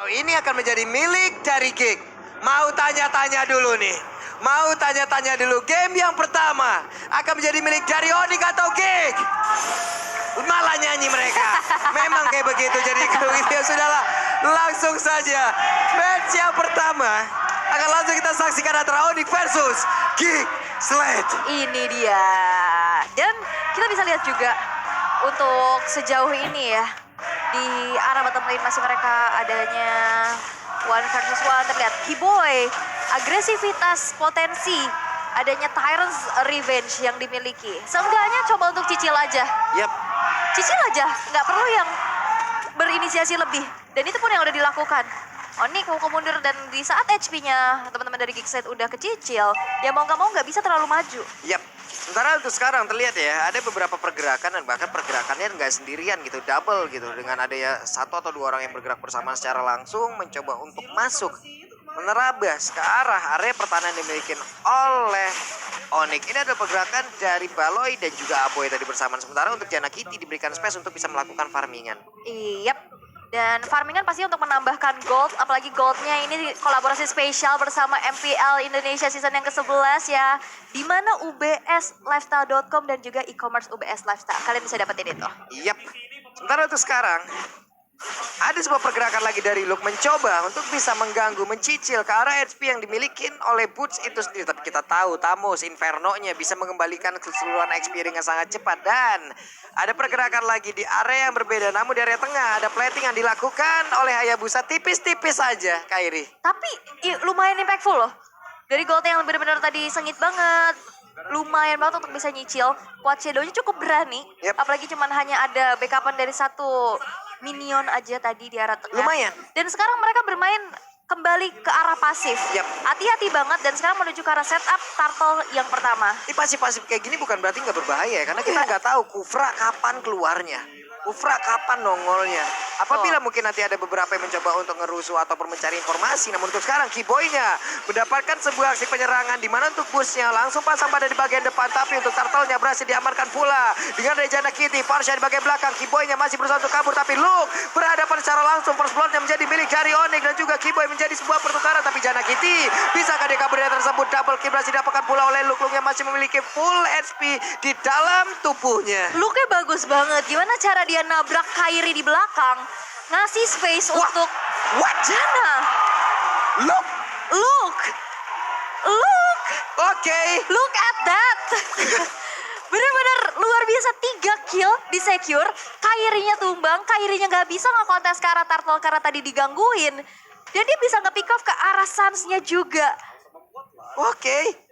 Ini akan menjadi milik dari Geek. Mau tanya-tanya dulu nih. Mau tanya-tanya dulu. Game yang pertama akan menjadi milik dari Onyx atau Geek? Malah nyanyi mereka. Memang kayak begitu. Jadi kalau gitu ya sudahlah. Langsung saja. Match yang pertama akan langsung kita saksikan antara Onyx versus Geek Slate. Ini dia. Dan kita bisa lihat juga untuk sejauh ini ya. Di arah bottom lane masih mereka adanya one versus one. Terlihat Keyboy, agresivitas, potensi, adanya Tyrant's Revenge yang dimiliki. Seenggaknya coba untuk cicil aja. Yap. Cicil aja, nggak perlu yang berinisiasi lebih. Dan itu pun yang udah dilakukan. Onyx mau mundur dan di saat HP-nya teman-teman dari Geekset udah kecicil, ya mau nggak bisa terlalu maju. Yap. Sementara untuk sekarang terlihat ya, ada beberapa pergerakan dan bahkan pergerakannya nggak sendirian gitu, double gitu. Dengan adanya satu atau dua orang yang bergerak bersama secara langsung mencoba untuk masuk, menerabas ke arah area pertahanan yang dimiliki oleh Onyx. Ini adalah pergerakan dari Baloy dan juga Aboy tadi bersamaan. Sementara untuk Jana Kitty diberikan space untuk bisa melakukan farmingan. Yap. Dan farmingan pasti untuk menambahkan gold, apalagi goldnya ini kolaborasi spesial bersama MPL Indonesia season yang ke-11 ya. Dimana ubslifestyle.com dan juga e-commerce UBS Lifestyle. Kalian bisa dapetin itu. Yap. Sementara untuk sekarang, ada sebuah pergerakan lagi dari Luke mencoba untuk bisa mengganggu, mencicil ke arah HP yang dimiliki oleh Boots itu sendiri. Tapi kita tahu Tamus Inferno-nya bisa mengembalikan keseluruhan HP dengan sangat cepat. Dan ada pergerakan lagi di area yang berbeda. Namun di area tengah ada plating yang dilakukan oleh Hayabusa tipis-tipis saja, Kairi. Tapi lumayan impactful loh. Dari gold yang benar-benar tadi sengit banget. Lumayan banget untuk bisa nyicil. Quad Shadow-nya cukup berani. Yep. Apalagi cuman hanya ada backupan dari satu minion aja tadi di arah tengah. Lumayan. Dan sekarang mereka bermain kembali ke arah pasif. Yap. Hati-hati banget dan sekarang menuju ke arah setup turtle yang pertama. Ini pasif-pasif kayak gini bukan berarti nggak berbahaya ya, karena kita nggak tahu Kufra kapan keluarnya. Kufra kapan nongolnya. Apabila mungkin nanti ada beberapa yang mencoba untuk ngerusuh ataupun mencari informasi. Namun untuk sekarang Keyboy-nya mendapatkan sebuah aksi penyerangan. Di mana untuk busnya langsung pasang pada di bagian depan. Tapi untuk turtle-nya berhasil diamankan pula. Dengan Rejana Kitty, Farsha di bagian belakang. Keyboy-nya masih berusaha untuk kabur. Tapi Luke berhadapan secara langsung. First blood-nya menjadi milik dari Onyx. Dan juga Keyboy menjadi sebuah pertukaran. Tapi Jana Kitty, bisakah dia kabur dari tersebut? Double kill berhasil didapatkan pula oleh Luke. Luke-nya masih memiliki full HP di dalam tubuhnya. Look-nya bagus banget. Gimana cara dia nabrak Kairi di belakang? Ngasih space untuk Jana. Luke. Look. Oke. Look at that. Bener-bener luar biasa, 3 kill di secure. Kairinya tumbang, Kairinya gak bisa ngekontes ke arah turtle karena tadi digangguin. Dan dia bisa nge-pick off ke arah Suns-nya juga. Oke.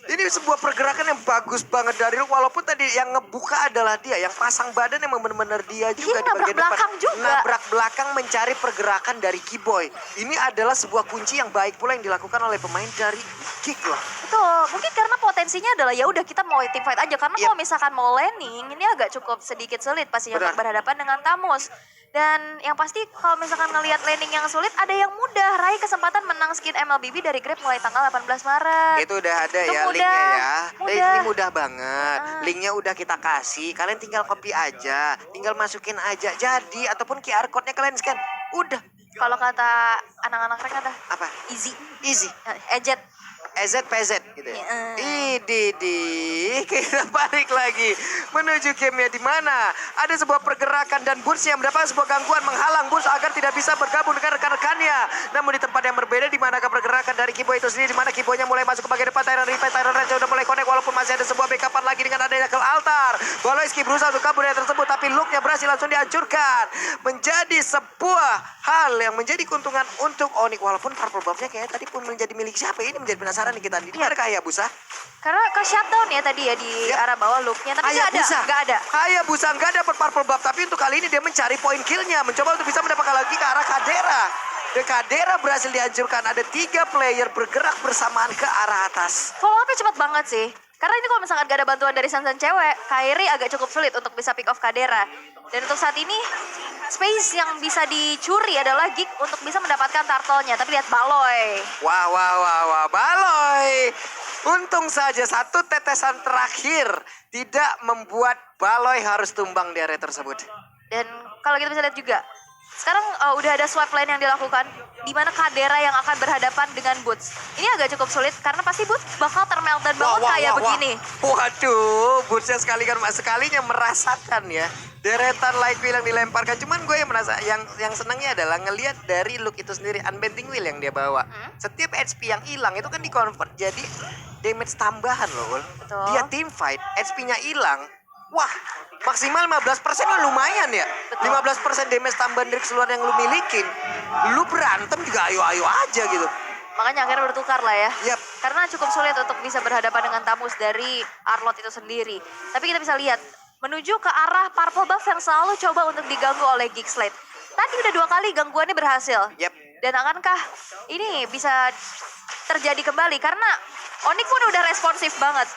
Ini sebuah pergerakan yang bagus banget dari Luke. Walaupun tadi yang ngebuka adalah dia. Yang pasang badan yang benar-benar dia juga di bagian depan. belakang juga. Nabrak belakang mencari pergerakan dari Keyboy. Ini adalah sebuah kunci yang baik pula yang dilakukan oleh pemain dari Geek lah. Betul, mungkin karena potensinya adalah ya udah kita mau team fight aja. Karena Yep. kalau misalkan mau laning, ini agak cukup sedikit sulit pastinya Benar. untuk berhadapan dengan Tamus. Dan yang pasti kalau misalkan ngelihat laning yang sulit, ada yang mudah. Raih kesempatan menang skin MLBB dari Grab mulai tanggal 18 Maret. Itu udah ada Itu ya mudah, linknya ya. mudah. Ini mudah banget. Linknya udah kita kasih. Kalian tinggal copy aja. Tinggal masukin aja. Jadi ataupun QR code-nya kalian scan. Udah. Kalau kata anak-anak mereka dah Apa? easy. Easy. Ejet. EZPZ gitu ya. Iya. Kita balik lagi menuju gamenya di mana ada sebuah pergerakan dan Boots yang mendapat sebuah gangguan menghalang Boots agar tidak bisa bergabung dengan rekan-rekannya. Namun di tempat yang berbeda di mana pergerakan dari Keyboy itu sendiri, di mana Keyboy-nya mulai masuk ke bagian depan. Tyron Range sudah mulai connect walaupun masih ada sebuah backupan lagi dengan adanya ke altar. Baloyski berusaha untuk kabur dari tersebut tapi Luke-nya berhasil langsung dihancurkan. Menjadi sebuah hal yang menjadi keuntungan untuk Onyx walaupun purple buff-nya kayaknya tadi pun menjadi milik siapa. Ini menjadi penasaran nih kita. Di mana Hayabusa? Karena ke shutdown ya tadi ya di arah bawah loopnya. Tapi nggak ada. Hayabusa nggak dapat purple buff. Tapi untuk kali ini dia mencari poin killnya. Mencoba untuk bisa mendapatkan lagi ke arah Kadera. Dan Kadera berhasil dihancurkan. Ada 3 player bergerak bersamaan ke arah atas. Follow up-nya cepat banget sih. Karena ini kalau misalkan gak ada bantuan dari Sansan cewek, Kairi agak cukup sulit untuk bisa pick off Kadera. Dan untuk saat ini, space yang bisa dicuri adalah Geek untuk bisa mendapatkan turtle-nya. Tapi lihat Baloy. Wah, Baloy. Untung saja satu tetesan terakhir tidak membuat Baloy harus tumbang di area tersebut. Dan kalau kita bisa lihat juga, Sekarang udah ada swipe lane yang dilakukan, di mana Kadera yang akan berhadapan dengan Boots. Ini agak cukup sulit karena pasti Boots bakal termeltdown banget kayak begini. Waduh, Bootsnya sekalinya merasakan ya deretan light wheel yang dilemparkan. Cuman gue yang merasa yang senangnya adalah ngelihat dari look itu sendiri, unbending wheel yang dia bawa. Setiap HP yang hilang itu kan di-convert jadi damage tambahan loh. Betul. Dia team fight, HP-nya hilang. Wah, maksimal 15% lah lumayan ya. Betul. 15% damage tambahan dari keseluruhan yang lu milikin. Lu berantem juga ayo-ayo aja gitu. Makanya akhirnya bertukar lah ya. Yap. Karena cukup sulit untuk bisa berhadapan dengan Tamus dari Arlott itu sendiri. Tapi kita bisa lihat, menuju ke arah purple buff yang selalu coba untuk diganggu oleh Geekslate. Tadi udah 2 kali gangguannya berhasil. Yap. Dan akankah ini bisa terjadi kembali? Karena Onyx pun udah responsif banget.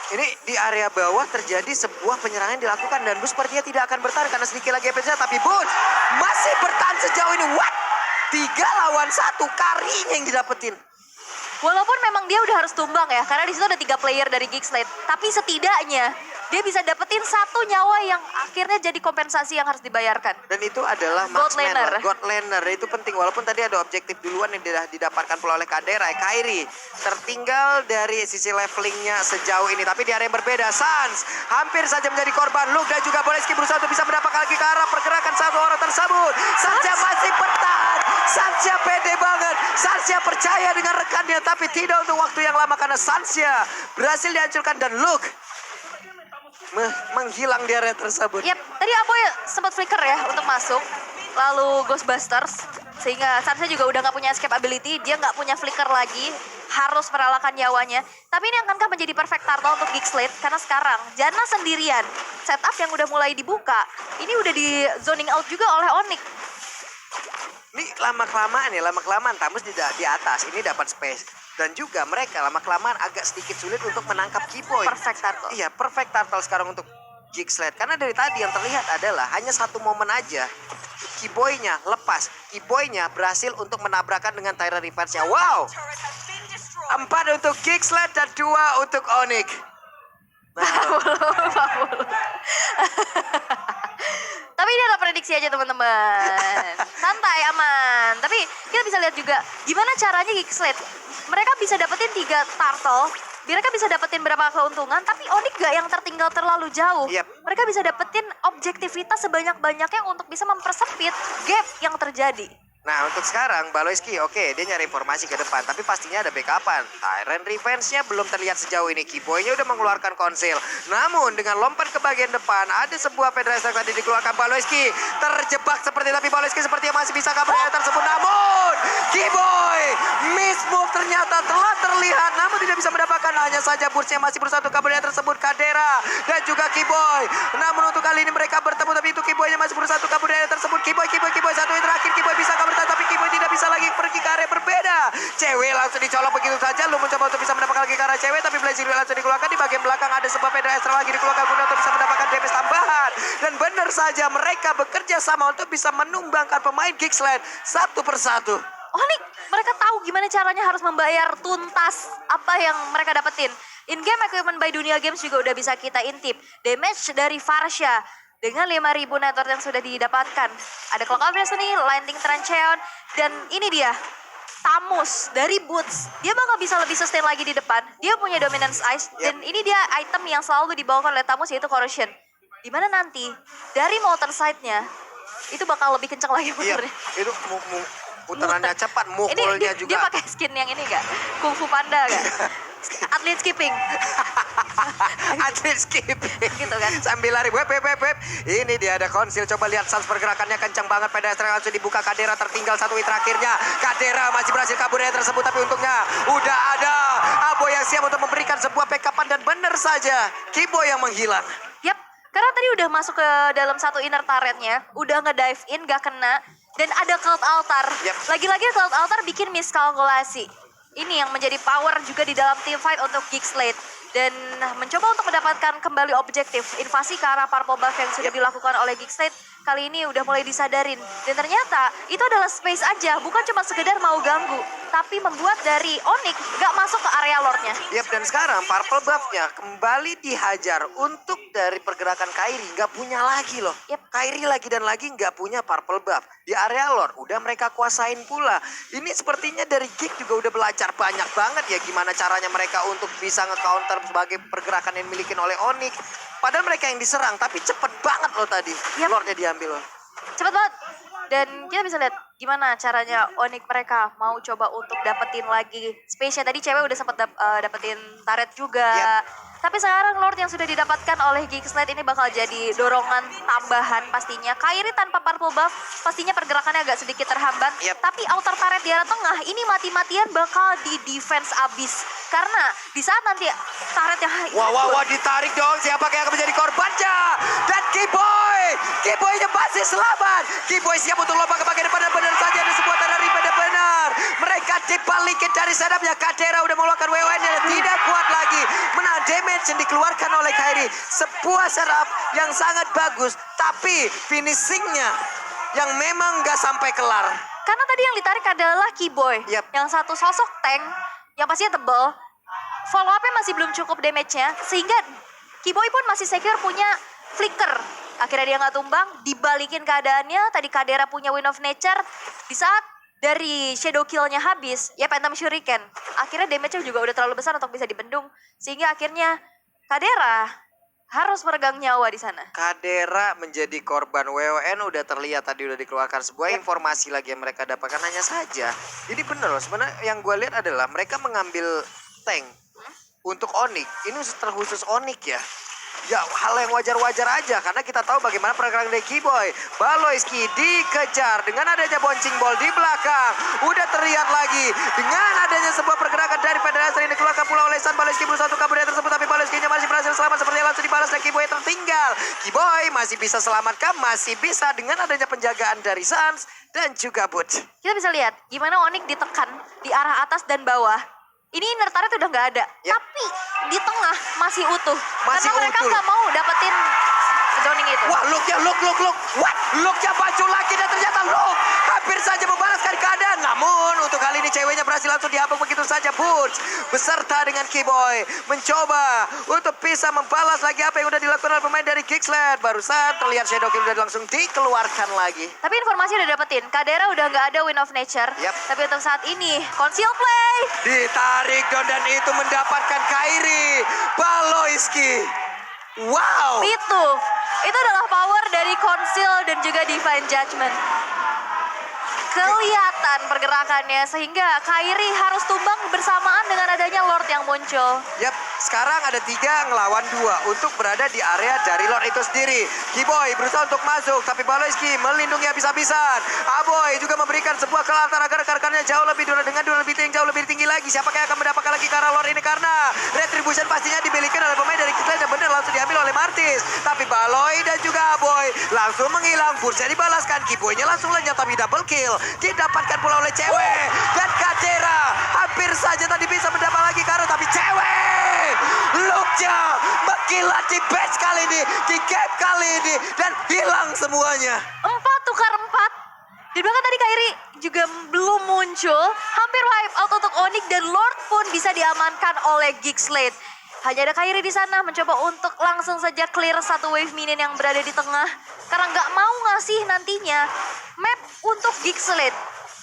Ini di area bawah terjadi sebuah penyerangan yang dilakukan dan Boots sepertinya tidak akan bertahan karena sedikit lagi efeknya, tapi Boots masih bertahan sejauh ini. What? 3 lawan 1 karinya yang didapetin. Walaupun memang dia udah harus tumbang ya, karena di situ ada 3 player dari Geekslate. Tapi setidaknya dia bisa dapetin 1 nyawa yang akhirnya jadi kompensasi yang harus dibayarkan. Dan itu adalah God marksman, laner. God laner. Itu penting walaupun tadi ada objektif duluan yang didapatkan pula oleh Kadera. Kairi tertinggal dari sisi levelingnya sejauh ini. Tapi di area yang berbeda, Sans hampir saja menjadi korban. Luke dan juga Boleski berusaha untuk bisa mendapatkan lagi ke arah pergerakan satu orang tersebut. Sansya masih bertahan. Sansya pede banget. Sansya percaya dengan rekannya, tapi tidak untuk waktu yang lama karena Sansya berhasil dihancurkan dan Luke menghilang di area tersebut. Yap, tadi Aboy sempat flicker ya untuk masuk. Lalu Ghostbusters. Sehingga Sansa juga udah gak punya escape ability. Dia gak punya flicker lagi. Harus merelakan nyawanya. Tapi ini akankah menjadi perfect turtle untuk Geekslate? Karena sekarang Janna sendirian. Setup yang udah mulai dibuka. Ini udah di zoning out juga oleh Onyx. Ini lama-kelamaan Tamus di atas. Ini dapat space. Dan juga mereka lama-kelamaan agak sedikit sulit untuk menangkap Keyboy. Perfect turtle. Iya, perfect turtle sekarang untuk Geekslate. Karena dari tadi yang terlihat adalah hanya satu momen aja. Keyboy-nya lepas. Keyboy-nya berhasil untuk menabrakan dengan Tyrant Revenge-nya. Wow! 4 untuk Geekslate dan 2 untuk Onyx. Tapi ini adalah prediksi aja teman-teman. Santai, aman. Tapi kita bisa lihat juga gimana caranya Geekslate. Mereka bisa dapetin 3 turtle. Mereka bisa dapetin berapa keuntungan. Tapi Onyx gak yang tertinggal terlalu jauh. Yep. Mereka bisa dapetin objektivitas sebanyak-banyaknya untuk bisa mempersempit gap yang terjadi. Nah, untuk sekarang Baloyski oke, dia nyari informasi ke depan, tapi pastinya ada backupan. Tyrant Revenge-nya belum terlihat sejauh ini. Keyboy-nya udah mengeluarkan konsil. Namun dengan lompat ke bagian depan, ada sebuah Federasi yang tadi dikeluarkan. Baloyski terjebak seperti, tapi Baloyski sepertinya masih bisa kabur dari tersebut. Namun Keyboy miss move ternyata telah terlihat, namun tidak bisa mendapatkan. Hanya saja Boots-nya masih berusaha untuk kabur dari tersebut. Kadera dan juga Keyboy. Namun untuk kali ini mereka bertemu, tapi itu Keyboy-nya masih berusaha untuk kabur dari tersebut. Keyboy satu yang terakhir. Keyboy bisa kabur, tapi Keyboy tidak bisa lagi pergi ke area berbeda. Cewek langsung dicolok begitu saja. Lu mencoba untuk bisa mendapatkan lagi ke arah cewek, tapi Blazing Wheel langsung dikeluarkan. Di bagian belakang ada sebuah pedra extra lagi dikeluarkan guna untuk bisa mendapatkan damage tambahan. Dan benar saja mereka bekerja sama untuk bisa menumbangkan pemain Geekslate satu persatu. Onyx, mereka tahu gimana caranya harus membayar tuntas apa yang mereka dapetin. In-game equipment by Dunia Games juga udah bisa kita intip. Damage dari Farsha dengan 5.000 network yang sudah didapatkan. Ada Clock of Destiny, Lightning Trancheon, dan ini dia, Tamus dari Boots. Dia bakal bisa lebih sustain lagi di depan. Dia punya Dominance Ice, dan ini dia item yang selalu dibawakan oleh Tamus, yaitu Corrosion. Dimana nanti, dari Molten Side-nya, itu bakal lebih kencang lagi puternya. Itu putarannya cepat, mukulnya dia, juga. Dia pakai skin yang ini gak? Kung Fu Panda gak? Atlet skipping. Atlet skipping Gitu kan. sambil lari. Web. Ini dia ada konsil. Coba lihat Sans pergerakannya kencang banget. Pedestrian langsung dibuka. Kadera tertinggal 1 hit terakhirnya. Kadera masih berhasil kabur dari tersebut, tapi untungnya udah ada Abo yang siap untuk memberikan sebuah backupan, dan benar saja Keyboy yang menghilang. Yap, karena tadi udah masuk ke dalam satu inner turretnya, udah nge-dive in gak kena, dan ada Cloud Altar. Yep. Lagi-lagi Cloud Altar bikin miskalkulasi. Ini yang menjadi power juga di dalam team fight untuk Geekslate. dan mencoba untuk mendapatkan kembali objektif invasi ke arah Purple Buff yang sudah dilakukan oleh Geek Slate kali ini udah mulai disadarin. Dan ternyata itu adalah space aja, bukan cuma sekedar mau ganggu, tapi membuat dari Onyx gak masuk ke area Lordnya. Yap, dan sekarang Purple Buff-nya kembali dihajar untuk dari pergerakan Kairi. Nggak punya lagi loh. Yap. Kairi lagi dan lagi nggak punya Purple Buff. Di area Lord udah mereka kuasain pula. Ini sepertinya dari Geek juga udah belajar banyak banget ya gimana caranya mereka untuk bisa nge-counter sebagai pergerakan yang dimiliki oleh Onyx. Padahal mereka yang diserang, tapi cepet banget loh tadi. Yap. Lordnya diambil loh. Cepet banget. Dan kita bisa lihat gimana caranya Onyx mereka mau coba untuk dapetin lagi space-nya. Tadi cewek udah sempat dapetin turret juga. Yap. Tapi sekarang Lord yang sudah didapatkan oleh Geek Slate ini bakal jadi dorongan tambahan pastinya. Kairi tanpa Purple Buff pastinya pergerakannya agak sedikit terhambat. Yap. Tapi outer turret di arah tengah ini mati-matian bakal di defense abis. Karena di saat nanti turret yang Wah, ditarik dong. Siapa yang akan menjadi korbannya? Dan Keyboy-nya masih selamat. Keyboy siap untuk lompat ke bagian depan dan benar saja ada sebuah tanda ribet dan benar. Mereka dibalikin dari setupnya. Kadera udah mengeluarkan WON-nya dan tidak kuat lagi. Menahan damage yang dikeluarkan oleh Kairi. Sebuah setup yang sangat bagus. Tapi finishingnya yang memang nggak sampai kelar. karena tadi yang ditarik adalah Keyboy. Yap. Yang satu sosok tank yang pastinya tebel. Follow up-nya masih belum cukup damage-nya. Sehingga Keyboy pun masih secure punya flicker. Akhirnya dia nggak tumbang, dibalikin keadaannya. Tadi Kadera punya Wind of Nature. Di saat dari Shadow Kill-nya habis, ya Phantom Shuriken. Akhirnya damage-nya juga udah terlalu besar untuk bisa dibendung. Sehingga akhirnya Kadera harus meregang nyawa di sana. Kadera menjadi korban WON udah terlihat tadi udah dikeluarkan sebuah informasi lagi yang mereka dapatkan hanya saja. Ini bener loh, sebenarnya yang gue lihat adalah mereka mengambil tank untuk Onyx. Ini terkhusus Onyx ya. Ya hal yang wajar-wajar aja karena kita tahu bagaimana pergerakan dari Keyboy. Baloyski dikejar dengan adanya bouncing ball di belakang. Udah terlihat lagi dengan adanya sebuah pergerakan dari Federasi ini dikeluarkan pula oleh San. Baloyski berusaha untuk kabur dari tersebut tapi Baloyski-nya masih berhasil selamat seperti yang langsung dibalas dan Keyboy tertinggal. Keyboy masih bisa selamatkan, masih bisa dengan adanya penjagaan dari Sans dan juga Butch. Kita bisa lihat gimana Onyx ditekan di arah atas dan bawah. Ini inner turret udah nggak ada, Yap. tapi di tengah masih utuh. Masih karena mereka utuh. nggak mau dapetin zoning itu. Wah, look. What? Looknya baju lagi dan ternyata look hampir saja membalaskan keadaan. Namun untuk kali ini ceweknya berhasil langsung dihabuk begitu saja. Butch beserta dengan Keyboy mencoba untuk bisa membalas lagi apa yang udah dilakukan oleh pemain dari Geek Slate. Barusan terlihat Shadow Kill udah langsung dikeluarkan lagi. Tapi informasi udah dapetin, Kadera udah nggak ada Wind of Nature. Yap. Tapi untuk saat ini, conceal play. Ditarik dan itu mendapatkan Kairi Baloyski. Wow. Itu adalah power dari Conceal dan juga Divine Judgment. Kelihatan pergerakannya sehingga Kairi harus tumbang bersamaan dengan adanya Lord yang muncul. Yap, sekarang ada 3 ngelawan 2 untuk berada di area dari Lord itu sendiri. Keyboy berusaha untuk masuk, tapi Baloyski melindungi habis-habisan. Aboy juga memberikan sebuah kelantar agar rekan-rekannya jauh lebih dengan jauh lebih tinggi lagi. Siapakah yang akan mendapatkan lagi ke arah Lord ini karena Retribution pastinya dimiliki oleh pemain dari kita dan benar langsung diambil oleh Martis. Tapi Baloy dan juga Aboy langsung menghilang. Bursa dibalaskan, Keyboy-nya langsung lenyap tapi double kill. Didapatkan pula oleh cewek dan Kadera hampir saja tadi bisa mendapat lagi karena tapi cewek looknya mengkilat di bench kali ini, di gap kali ini dan hilang semuanya. 4 tukar 4. Di belakang tadi Kairi juga belum muncul. Hampir wipe out untuk Onyx dan Lord pun bisa diamankan oleh Geek Slate. Hanya ada Kairi di sana mencoba untuk langsung saja clear satu wave minion yang berada di tengah. Karena nggak mau ngasih nantinya map untuk Geek Slate.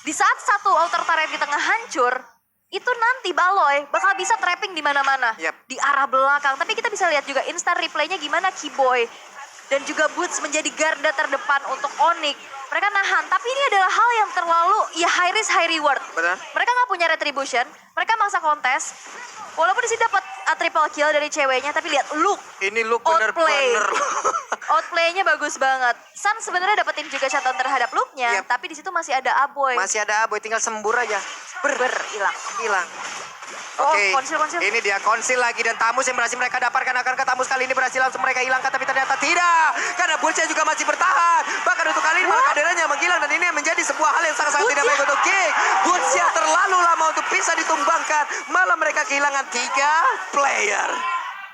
Di saat satu outer turret di tengah hancur, itu nanti Baloy bakal bisa trapping di mana-mana. Yap. Di arah belakang. Tapi kita bisa lihat juga instant replaynya gimana Keyboy dan juga Boots menjadi garda terdepan untuk Onyx. Mereka nahan, tapi ini adalah hal yang terlalu ya high risk high reward. Benar. Mereka nggak punya retribution, mereka maksa kontes. Walaupun di sini dapat triple kill dari ceweknya, tapi lihat look. Ini look Outplay. bener-bener. Outplay-nya bagus banget. San sebenarnya dapetin juga shutdown terhadap looknya, Yap. tapi di situ masih ada Aboy. Masih ada Aboy tinggal sembur aja. Hilang. Hilang. Oh, Oke, konsil. ini dia konsil lagi dan Tamus yang berhasil mereka dapatkan. Akankah Tamus kali ini berhasil langsung mereka hilangkan? Tapi ternyata tidak, karena Bulcia juga masih bertahan. Bahkan untuk kali ini malah kaderanya menghilang dan ini menjadi sebuah hal yang sangat-sangat tidak baik untuk King. Bulcia terlalu lama untuk bisa ditumbangkan, malah mereka kehilangan 3 player.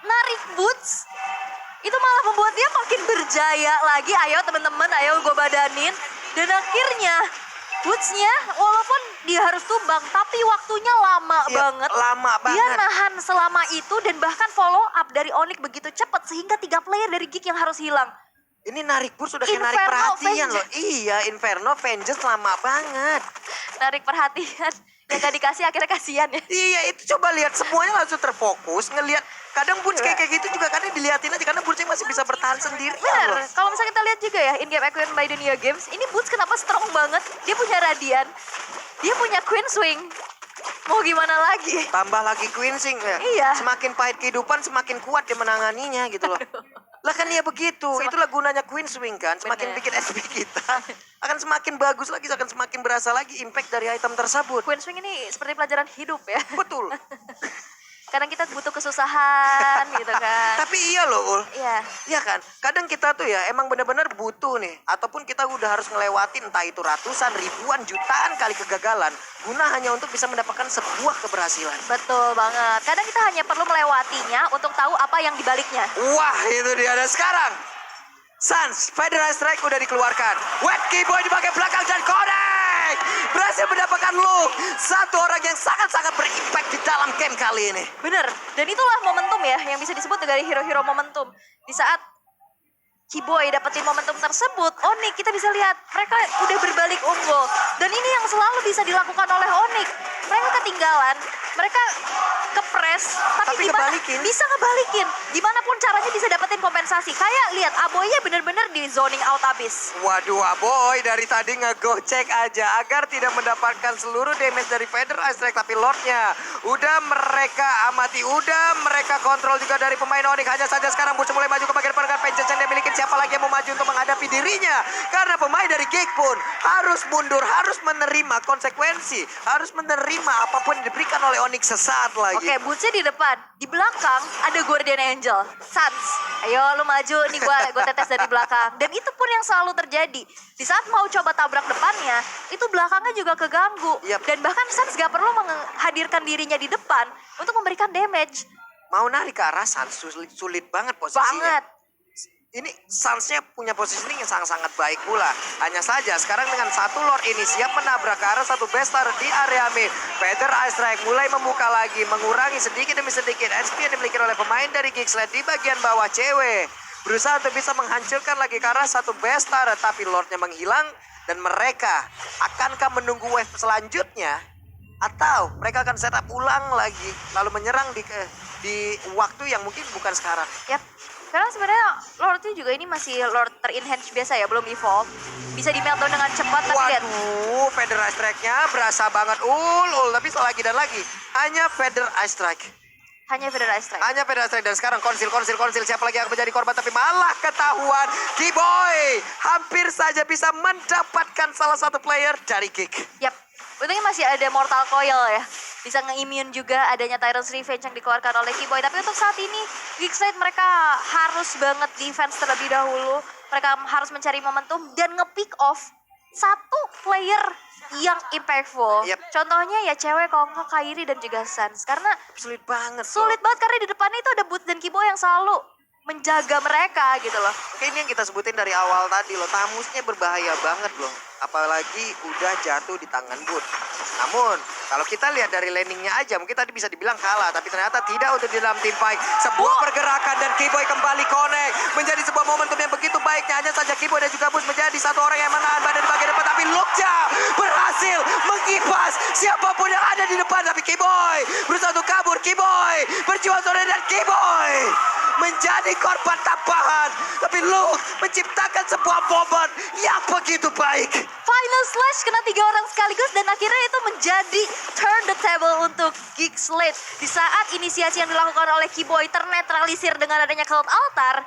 narik boots. Itu malah membuat dia makin berjaya lagi. Ayo teman-teman, ayo gue badanin. Dan akhirnya bootsnya walaupun dia harus tumbang, tapi waktunya lama banget. Lama banget. Dia nahan selama itu dan bahkan follow up dari Onyx begitu cepat sehingga 3 player dari Geek yang harus hilang. Ini narik boots sudah kayak narik Inferno perhatian loh. Vengeance. Iya, Inferno Vengeance lama banget. Narik perhatian. Yang gak dikasih akhirnya kasihan ya. Iya, itu coba lihat semuanya langsung terfokus ngelihat. Kadang boots kayak gitu juga kadang dilihatin aja karena bootsnya masih bisa bertahan sendiri. Bener, kalau misalnya kita lihat juga ya in-game equipment by Dunia Games, ini Boots kenapa strong banget? Dia punya Radiant, dia punya Queen Swing. Mau gimana lagi? Tambah lagi Queensing ya. Iya. Semakin pahit kehidupan semakin kuat dia menanganinya gitu loh. Lah kan iya begitu. Itulah gunanya Queen Swing kan. Semakin Bener. bikin SP kita akan semakin bagus lagi, akan semakin berasa lagi impact dari item tersebut. Queen Swing ini seperti pelajaran hidup ya. Betul. Kadang kita butuh kesusahan gitu kan. Tapi iya loh, Ul. Iya. Iya kan? Kadang kita tuh ya emang benar-benar butuh nih. Ataupun kita udah harus ngelewatin entah itu ratusan, ribuan, jutaan kali kegagalan. Guna hanya untuk bisa mendapatkan sebuah keberhasilan. Betul banget. Kadang kita hanya perlu melewatinya untuk tahu apa yang dibaliknya. Wah itu dia. Dan sekarang Sans, Federal Strike udah dikeluarkan. Wet Keyboy di bagian belakang dan connect. Berhasil mendapatkan look. Satu orang yang sangat-sangat berimpact di dalam game kali ini. Bener. Dan itulah momentum ya yang bisa disebut dari hero-hero momentum. Di saat Keyboy dapetin momentum tersebut, Onyx kita bisa lihat mereka udah berbalik unggul. Dan ini yang selalu bisa dilakukan oleh Onyx. Mereka ketinggalan, mereka kepres, tapi kebalikin. bisa ngebalikin. Gimana pun caranya bisa dapetin kompensasi. Kayak lihat Aboynya bener-bener di zoning out abis. Waduh, Aboy dari tadi ngegocek aja agar tidak mendapatkan seluruh damage dari Federal Strike. Tapi Lordnya udah mereka amati, udah mereka kontrol juga dari pemain Onyx. Hanya saja sekarang Butch mulai maju ke bagian pergerakan Vengeance yang dia miliki. Siapa lagi yang mau maju untuk menghadapi dirinya? Karena pemain dari Geek pun harus mundur, harus menerima konsekuensi, harus menerima apapun yang diberikan oleh Onyx sesaat lagi. Oke, Bootsnya di depan. Di belakang ada Guardian Angel. Sans, ayo lu maju nih gue tetes dari belakang. Dan itu pun yang selalu terjadi. Di saat mau coba tabrak depannya, itu belakangnya juga keganggu. Yap. Dan bahkan Sans gak perlu menghadirkan dirinya di depan untuk memberikan damage. Mau narik ke arah Sans sulit banget posisinya. Banget. Ini Sans-nya punya positioning yang sangat-sangat baik pula. Hanya saja sekarang dengan satu Lord ini siap menabrak ke arah satu Bestar di area mid. Feather Ice Strike mulai membuka lagi, mengurangi sedikit demi sedikit HP yang dimiliki oleh pemain dari Geeksland di bagian bawah cewek. Berusaha untuk bisa menghancurkan lagi ke arah satu Bestar, tapi Lordnya menghilang. Dan mereka akankah menunggu wave selanjutnya? Atau mereka akan setup ulang lagi, lalu menyerang di waktu yang mungkin bukan sekarang. Yap. Karena sebenarnya Lordnya juga ini masih Lord ter-enhance biasa ya, belum evolve. Bisa di meltdown dengan cepat, tapi lihat. Waduh, Feather Ice Strike-nya berasa banget. Tapi lagi dan lagi. Hanya Feather Ice Strike. Hanya Feather Ice Strike. Hanya Feather Ice Strike. Dan sekarang konsil. Siapa lagi yang akan menjadi korban? Tapi malah ketahuan. Keyboy hampir saja bisa mendapatkan salah satu player dari Geek. Yap. Untungnya masih ada Mortal Coil ya. Bisa nge-immune juga adanya Tyrant's Revenge yang dikeluarkan oleh Keyboy. Tapi untuk saat ini, Geekside mereka harus banget defense terlebih dahulu. Mereka harus mencari momentum dan nge-pick off satu player yang impactful. Yep. Contohnya ya cewek kalau nggak Kairi dan juga Sans. Karena Sulit banget. sulit banget karena di depannya itu ada Boots dan Keyboy yang selalu menjaga mereka gitu loh. Oke, ini yang kita sebutin dari awal tadi loh. Tamusnya berbahaya banget loh. Apalagi udah jatuh di tangan Boot. Namun, kalau kita lihat dari landingnya aja, mungkin tadi bisa dibilang kalah. Tapi ternyata tidak untuk di dalam team fight. Sebuah pergerakan dan Keyboy kembali connect. Menjadi sebuah momentum yang begitu baiknya. Hanya saja Keyboy dan juga Boot menjadi satu orang yang menahan badan di bagian depan. Tapi Lukja berhasil mengipas siapapun yang ada di depan. Tapi Keyboy berusaha untuk kabur. Keyboy berjuang sore dan Keyboy menjadi korban tambahan. Tapi Luke menciptakan sebuah momen yang begitu baik. Final Slash kena 3 orang sekaligus dan akhirnya itu menjadi turn the table untuk Geek Slate. Di saat inisiasi yang dilakukan oleh Keyboy ternetralisir dengan adanya Cloud Altar,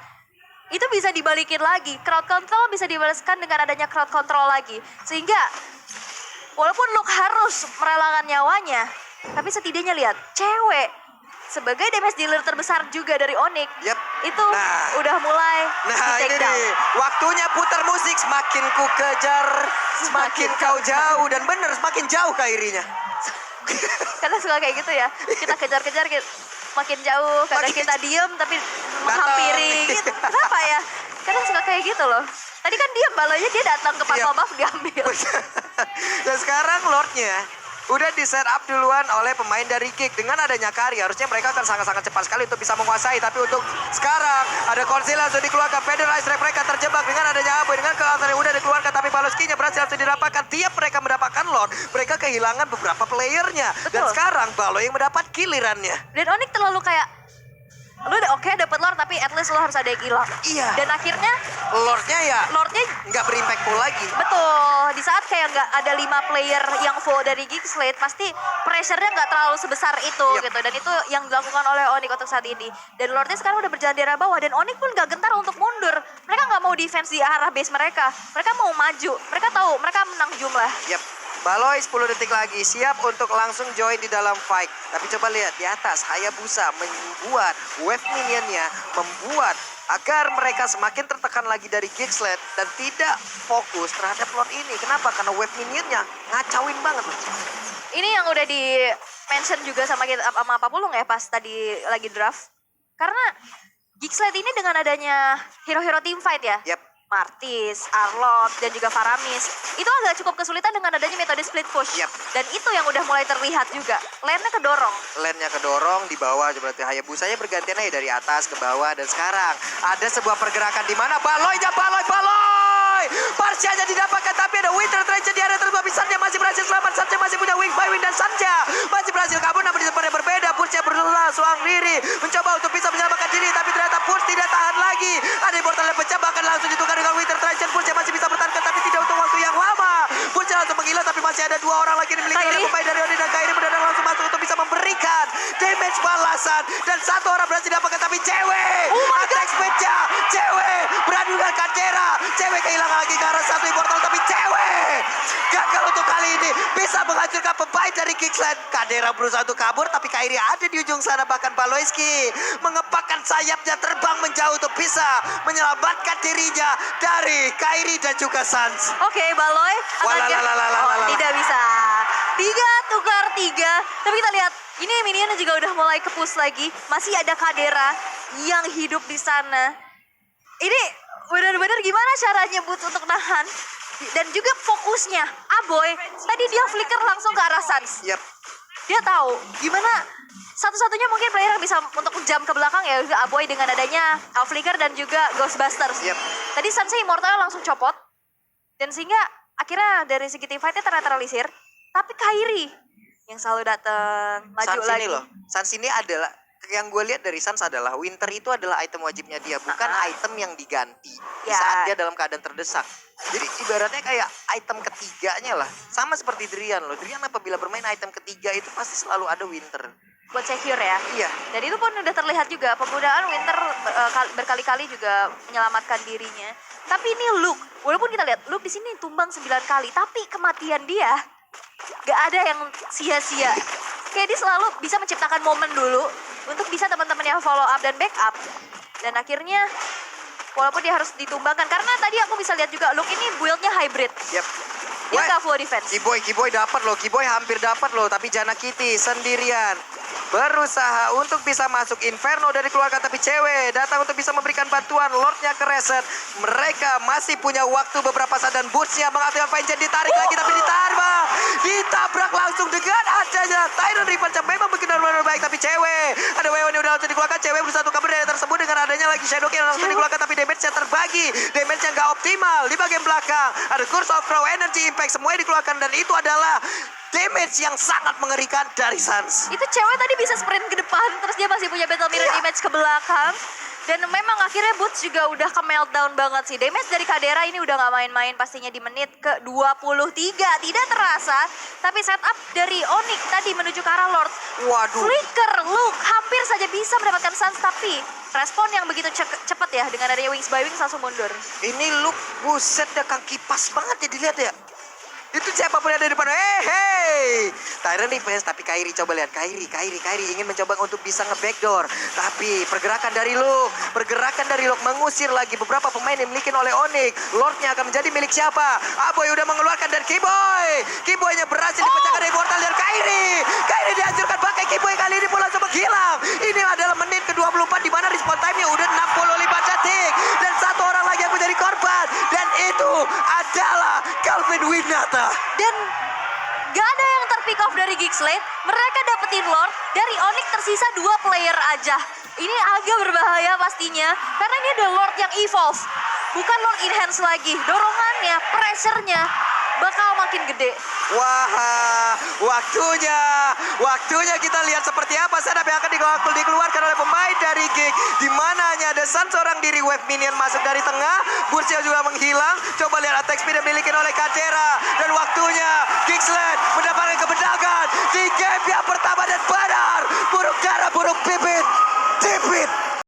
itu bisa dibalikin lagi. Crowd control bisa dibalaskan dengan adanya crowd control lagi. Sehingga walaupun Luke harus merelakan nyawanya, tapi setidaknya lihat, cewek sebagai damage dealer terbesar juga dari Onyx, Yap. itu udah mulai Nah di take ini down. nih, waktunya putar musik. Semakin ku kejar, semakin kau jauh. Dan bener, semakin jauh Kairinya. Karena suka kayak gitu ya, kita kejar-kejar gitu. makin jauh, kadang Makin kita diem tapi menghampiri gitu. Kenapa ya? Kadang suka kayak gitu loh. Tadi kan diem, balonya dia datang ke puzzle Iya. buff diambil. Dan sekarang Lordnya udah di set up duluan oleh pemain dari Kick. Dengan adanya Kari, harusnya mereka akan sangat-sangat cepat sekali untuk bisa menguasai. Tapi untuk sekarang, ada Konsil langsung dikeluarkan. Federal Strike mereka terjebak dengan adanya Aboy. Dengan keangkatan yang udah dikeluarkan, tapi Baloskinya berhasil langsung didapatkan. Tiap mereka mendapatkan Lord, mereka kehilangan beberapa playernya. Dan Betul. sekarang Balo yang mendapat gilirannya. Dan Onyx terlalu kayak, lu udah oke dapet Lord tapi at least lu harus ada yang hilang. Iya. Dan akhirnya Lordnya ya Lordnya nggak berimpactful lagi. betul, di saat kayak nggak ada 5 player yang full dari Geekslate, pasti pressure-nya nggak terlalu sebesar itu Yep. gitu. Dan itu yang dilakukan oleh Onyx untuk saat ini. Dan Lordnya sekarang udah berjalan di arah bawah dan Onyx pun nggak gentar untuk mundur. Mereka nggak mau defense di arah base mereka. Mereka mau maju. Mereka tahu mereka menang jumlah. Yap. Baloy 10 detik lagi siap untuk langsung join di dalam fight. Tapi coba lihat di atas, Hayabusa membuat wave minionnya, membuat agar mereka semakin tertekan lagi dari Geekslate dan tidak fokus terhadap Lord ini. Kenapa? Karena wave minionnya ngacauin banget. Ini yang udah di mention juga sama kita sama Pak Pulung ya pas tadi lagi draft. Karena Geekslate ini dengan adanya hero-hero team fight ya. Yap. Martis, Arlot, dan juga Faramis. Itu agak cukup kesulitan dengan adanya metode split push. Yap. Dan itu yang udah mulai terlihat juga. Lane-nya kedorong. Lane-nya kedorong di bawah, berarti Hayabusanya bergantian aja dari atas ke bawah. Dan sekarang ada sebuah pergerakan di mana Baloy! Parsianya didapatkan, tapi ada Winter Treasure di area tersebut. Sanja masih berhasil selamat, Sanja masih punya wing by wing, dan Sanja masih berhasil kabur, namun di tempat yang berbeda. Pursnya berusaha suang diri, mencoba untuk bisa menyelamatkan diri, tapi ternyata Purs tidak tahan lagi. Ada portal yang pecah, bahkan langsung ditukar dengan Winter Treasure. Pursnya masih bisa bertahan, tapi tidak untuk waktu yang lama. Pursnya langsung menghilang, tapi masih ada 2 orang lagi yang dimiliki oleh pemain dari Oni, dan Kairi mendadak langsung masuk untuk bisa memberikan damage balasan. Dan 1 orang berhasil didapatkan, tapi cewek attack pecah, cewek beradu dengan Kadera, cewek kehilangan lagi ke arah satu portal, tapi cewek gagal untuk kali ini bisa menghancurkan pemain dari Geekslate. Kadera berusaha untuk kabur, tapi Kairi ada di ujung sana, bahkan Baloyski mengepakkan sayapnya terbang menjauh untuk bisa menyelamatkan dirinya dari Kairi dan juga Sans. Oke, Baloy Walalalalalalala. tidak bisa. 3 tukar 3. Tapi kita lihat, ini minionnya juga udah mulai kepus lagi. Masih ada Kadera yang hidup di sana. Ini benar-benar gimana caranya Boots untuk nahan. Dan juga fokusnya, Aboy, tadi dia flicker langsung ke arah Sans. Yap. Dia tahu gimana satu-satunya mungkin player yang bisa untuk jam ke belakang ya Aboy dengan adanya flicker dan juga Ghostbusters. Yep. Tadi Sansnya Immortal langsung copot. Dan sehingga akhirnya dari segi team fight-nya ternetralisir. Tapi Kairi yang selalu datang maju Sans lagi. ini loh, Sans ini adalah yang gue lihat dari Sans adalah Winter itu adalah item wajibnya dia, bukan item yang diganti di Ya. saat dia dalam keadaan terdesak. Jadi ibaratnya kayak item ketiganya lah, sama seperti Drian loh. Drian apabila bermain item ketiga itu pasti selalu ada Winter. Buat secure ya. Iya. Dan itu pun udah terlihat juga penggunaan Winter berkali-kali juga menyelamatkan dirinya. Tapi ini Luke, walaupun kita lihat Luke di sini tumbang 9 kali, tapi kematian dia gak ada yang sia-sia. Kayak dia selalu bisa menciptakan momen dulu untuk bisa teman-teman yang follow up dan backup. Dan akhirnya walaupun dia harus ditumbangkan, karena tadi aku bisa lihat juga Luke ini build-nya hybrid. Yap. Dia gak full defense. Kiboy dapat loh, Kiboy hampir dapat loh, tapi Jana Kitty sendirian berusaha untuk bisa masuk Inferno dari keluarga, tapi cewek datang untuk bisa memberikan bantuan. Lordnya ke reset, mereka masih punya waktu beberapa saat, dan Bootsnya mengaktifkan Vengeance, ditarik lagi tapi ditabrak langsung dengan adanya Tyrant Reaper yang memang benar-benar baik, tapi cewek ada Wewan yang udah langsung dikeluarkan. Cewek berusaha untuk kabur dari tersebut dengan adanya lagi Shadow King yang langsung dikeluarkan, tapi damage-nya terbagi, damage-nya nggak optimal di bagian belakang. Ada Curse of Crow, Energy Impact, semuanya dikeluarkan, dan itu adalah damage yang sangat mengerikan dari Sans. Itu cewek tadi bisa sprint ke depan, terus dia masih punya battle mirror image ke belakang. Dan memang akhirnya Boots juga udah ke meltdown banget sih. Damage dari Kadera ini udah gak main-main pastinya di menit ke 23. Tidak terasa, tapi setup dari Onyx tadi menuju ke arah Lord. Waduh. Flicker, Luke hampir saja bisa mendapatkan Sans, tapi respon yang begitu cepat ya dengan adanya Wings by Wings langsung mundur. Ini Luke, buset dah, kaki pas banget ya dilihat ya. Itu siapapun yang ada di depan. Hey. Tyrant defense, tapi Kairi coba lihat. Kairi ingin mencoba untuk bisa nge-backdoor. Tapi pergerakan dari Luke mengusir lagi beberapa pemain yang dimiliki oleh Onyx. Lordnya akan menjadi milik siapa? Aboy udah mengeluarkan dan Kiboy-nya berhasil dipecahkan dari portal, dan Kairi dihancurkan pakai Kiboy kali ini pula langsung menghilang. Ini mata. Dan gak ada yang terpick off dari Geekslate. Mereka dapetin Lord. Dari Onyx tersisa 2 player aja. Ini agak berbahaya pastinya. Karena ini ada Lord yang evolve. Bukan Lord enhance lagi. Dorongannya, pressure-nya bakal makin gede. Wah, waktunya kita lihat seperti apa setup yang akan dikeluarkan oleh pemain dari Geek. Di mana hanya ada Sun seorang diri, wave minion masuk dari tengah, Burcio juga menghilang. Coba lihat attack speed yang dimiliki oleh Kajera. Dan waktunya Geekslate mendapatkan kemenangan di game yang pertama dan benar. Burung darah, burung pipit, tipit.